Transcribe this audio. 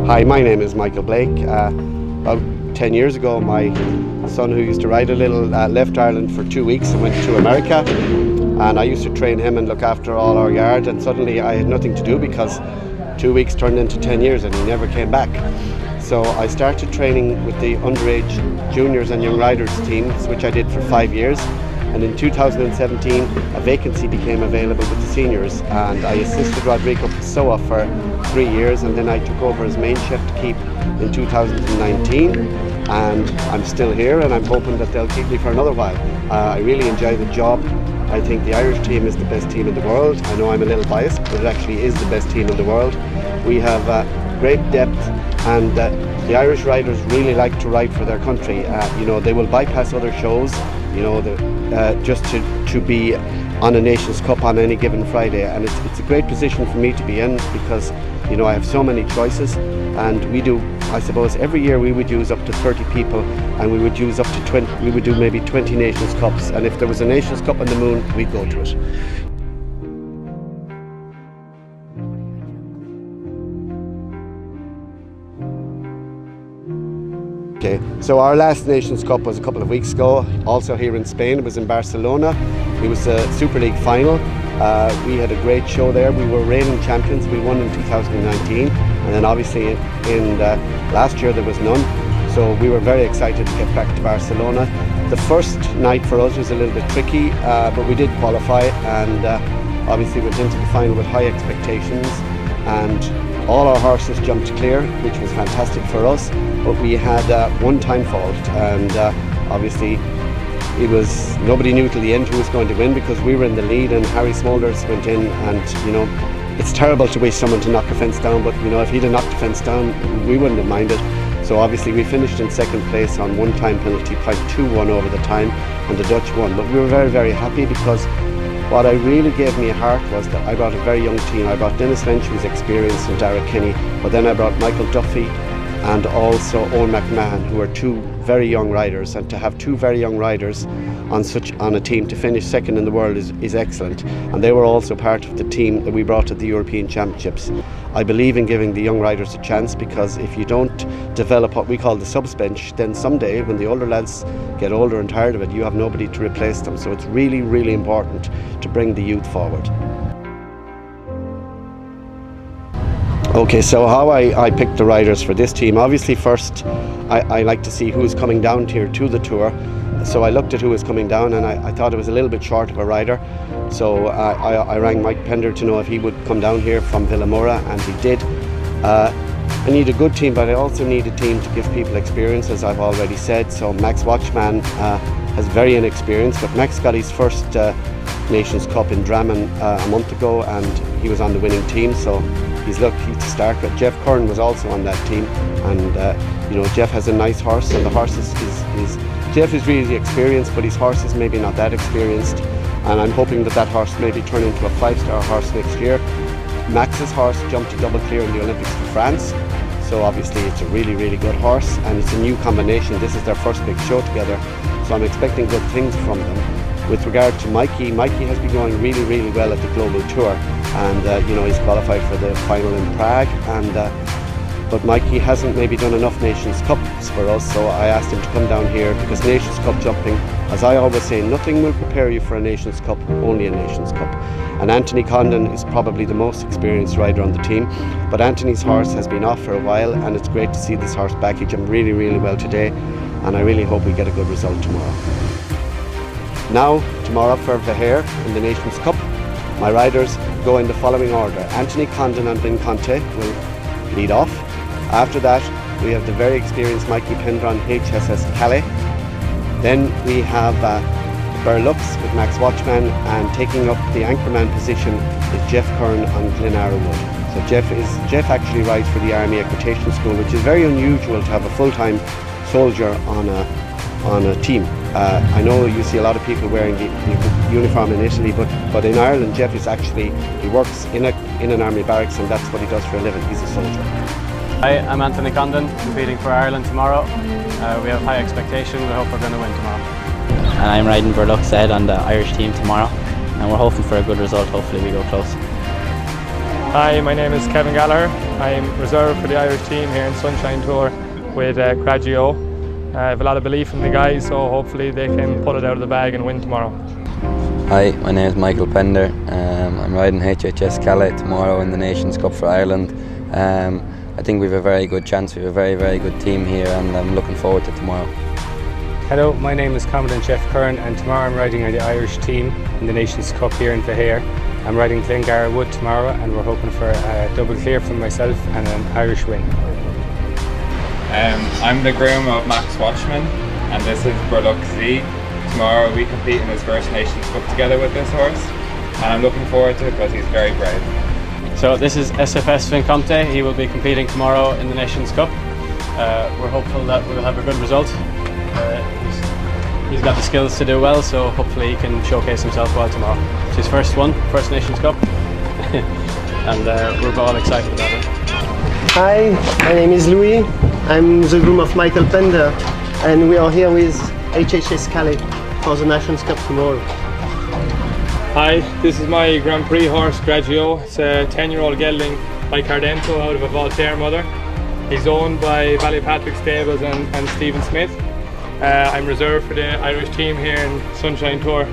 Hi, my name is Michael Blake. About 10 years ago, my son, who used to ride a little, left Ireland for 2 weeks and went to America. And I used to train him and look after all our yard, and suddenly I had nothing to do because 2 weeks turned into 10 years and he never came back. So I started training with the underage juniors and young riders teams, which I did for 5 years. And in 2017, a vacancy became available with the seniors, and I assisted Rodrigo Pessoa for 3 years, and then I took over as main chef to keep in 2019. And I'm still here, and I'm hoping that they'll keep me for another while. I really enjoy the job. I think the Irish team is the best team in the world. I know I'm a little biased, but it actually is the best team in the world. We have great depth, and the Irish riders really like to ride for their country. You know, they will bypass other shows, you know, just to be on a Nations Cup on any given Friday, and it's a great position for me to be in because, you know, I have so many choices, and we do, I suppose, every year we would use up to 30 people, and we would use up to 20, we would do maybe 20 Nations Cups, and if there was a Nations Cup on the moon, we'd go to it. Okay, so our last Nations Cup was a couple of weeks ago, also here in Spain. It was in Barcelona. It was a Super League final. We had a great show there. We were reigning champions. We won in 2019, and then obviously in last year there was none. So we were very excited to get back to Barcelona. The first night for us was a little bit tricky, but we did qualify, and obviously went into the final with high expectations, and all our horses jumped clear, which was fantastic for us, but we had one time fault, and obviously it was, nobody knew till the end who was going to win because we were in the lead and Harry Smulders went in, and you know, it's terrible to wish someone to knock a fence down, but you know, if he'd have knocked the fence down, we wouldn't have minded. So obviously we finished in second place on one time penalty, 2-1 over the time, and the Dutch won, but we were very, very happy because what I really gave me a heart was that I brought a very young team. I brought Dennis Lynch, who's experienced, and Dara Kenny, but then I brought Michael Duffy and also Owen McMahon, who are two very young riders, and to have two very young riders on a team to finish second in the world is excellent. And they were also part of the team that we brought to the European Championships. I believe in giving the young riders a chance, because if you don't develop what we call the subs bench, then someday when the older lads get older and tired of it, you have nobody to replace them. So it's really, really important to bring the youth forward. Okay, so how I picked the riders for this team. Obviously first I like to see who's coming down here to the tour. So I looked at who was coming down, and I thought it was a little bit short of a rider. So I rang Mike Pender to know if he would come down here from Vilamora, and he did. I need a good team, but I also need a team to give people experience, as I've already said. So Max Watchman has very inexperienced, but Max got his first Nations Cup in Drammen a month ago, and he was on the winning team, so he's lucky to start. But Jeff Curran was also on that team, and you know, Jeff has a nice horse, and the horse is Jeff is really experienced, but his horse is maybe not that experienced, and I'm hoping that horse maybe turn into a 5-star horse next year. Max's horse jumped to double clear in the Olympics for France, so obviously it's a really, really good horse, and it's a new combination. This is their first big show together, so I'm expecting good things from them. With regard to Mikey has been going really, really well at the Global Tour, and you know, he's qualified for the final in Prague, and but Mikey hasn't maybe done enough Nations Cups for us, so I asked him to come down here, because Nations Cup jumping, as I always say, nothing will prepare you for a Nations Cup, only a Nations Cup. And Anthony Condon is probably the most experienced rider on the team, but Anthony's horse has been off for a while, and it's great to see this horse back. He jumped really, really well today, and I really hope we get a good result tomorrow. Now, tomorrow for Vaher in the Nations Cup, my riders go in the following order. Anthony Condon and Ben Conte will lead off. After that, we have the very experienced Mikey Pender on HSS Calais. Then we have Berlux with Max Watchman, and taking up the anchorman position is Jeff Curran on Glenara Wood. So Jeff actually rides for the Army Equitation School, which is very unusual to have a full-time soldier on a team. I know you see a lot of people wearing the uniform in Italy, but in Ireland, Jeff is actually, he works in an army barracks, and that's what he does for a living. He's a soldier. Hi, I'm Anthony Condon, competing for Ireland tomorrow. We have high expectation. We hope we're going to win tomorrow. And I'm riding Berlux ahead on the Irish team tomorrow, and we're hoping for a good result. Hopefully we go close. Hi, my name is Kevin Gallagher. I'm reserved for the Irish team here in Sunshine Tour with Graggio. I have a lot of belief in the guys, so hopefully they can pull it out of the bag and win tomorrow. Hi, my name is Michael Pender. I'm riding HHS Calais tomorrow in the Nations Cup for Ireland. I think we have a very good chance. We have a very, very good team here, and I'm looking forward to tomorrow. Hello, my name is Commandant Jeff Curran, and tomorrow I'm riding the Irish team in the Nations Cup here in Fahir. I'm riding Glengarra Wood tomorrow, and we're hoping for a double clear from myself and an Irish win. I'm the groom of Max Watchman, and this is Burlock Z. Tomorrow we compete in his first Nations Cup together with this horse, and I'm looking forward to it because he's very brave. So this is SFS Vincomte. He will be competing tomorrow in the Nations Cup. We're hopeful that we'll have a good result. He's got the skills to do well, so hopefully he can showcase himself well tomorrow. It's his first Nations Cup, and we're all excited about it. Hi, my name is Louis. I'm the groom of Michael Pender, and we are here with HHS Calais for the Nations Cup tomorrow. Hi, this is my Grand Prix horse Graggio. It's a 10-year-old gelding by Cardento out of a Voltaire mother. He's owned by Ballypatrick Stables and Stephen Smith. I'm reserved for the Irish team here in Sunshine Tour.